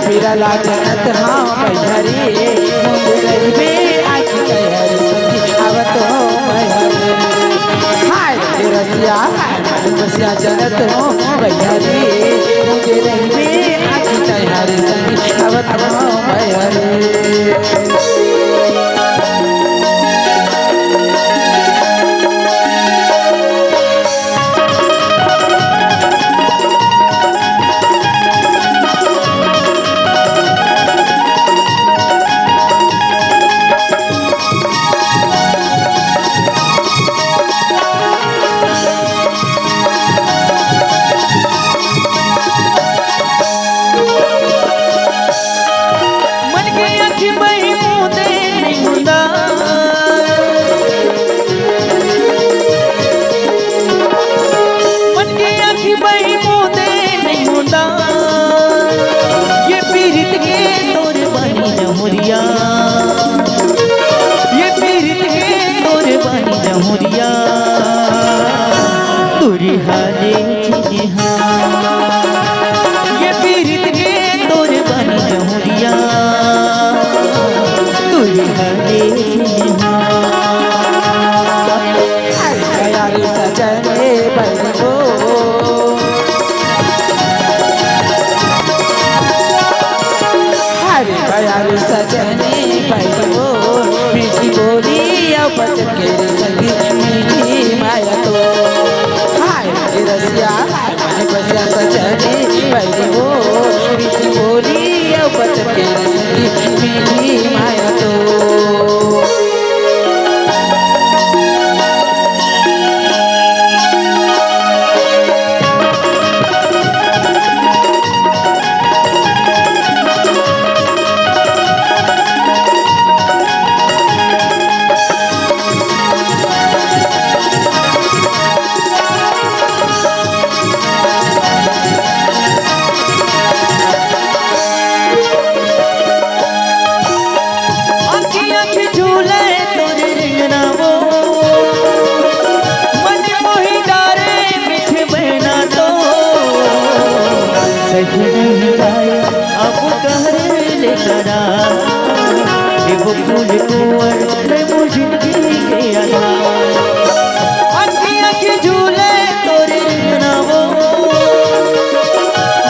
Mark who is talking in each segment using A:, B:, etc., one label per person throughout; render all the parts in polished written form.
A: फिरला जनत हाँ भैया रे आखी तैयार सखी आवत हो हाय रसिया रसिया जनत हो भैया रे मुझे रही आखी तैयार सखी आवत हो भैया रे सजनी पैलो मीठी बोली बचन के संगी मीठी माया तो हाय रसिया मन बचा सजनी पैलो मीठी बोली बचन के संगी मीठी माया तो फूल कुंवर जिंदगी के आधार अखियां के झूले तोरे नावो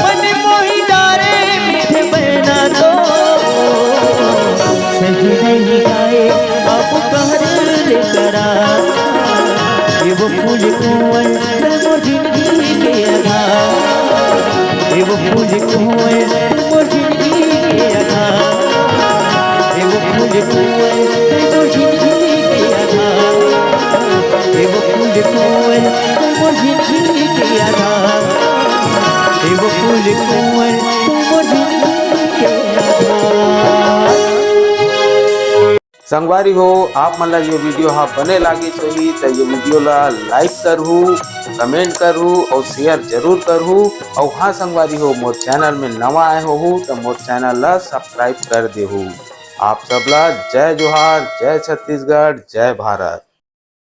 A: मन मोही डारे मीठे बहना तो सही नहीं गाए अब कहर लेकर वो फूल कुंवर जिंदगी के आधार वो फूल कुंवर जिंदगी के आधार वो फूल कुंवर जिंदगी के आधार वो फूल कुंवर जिंदगी के आधार वो फूल कुंवर जिंदगी के आधार।
B: संगवारी हो आप मन ला ये वीडियो हा बने लागिस होही तो ये वीडियो ला लाइक करहू, कमेंट करहू और शेयर जरूर करहू। और हाँ संगवारी हो मोर चैनल में नवा आए हो तो मोर चैनल ला सब्सक्राइब कर देहू। आप सबला जय जोहार, जय छत्तीसगढ़, जय भारत।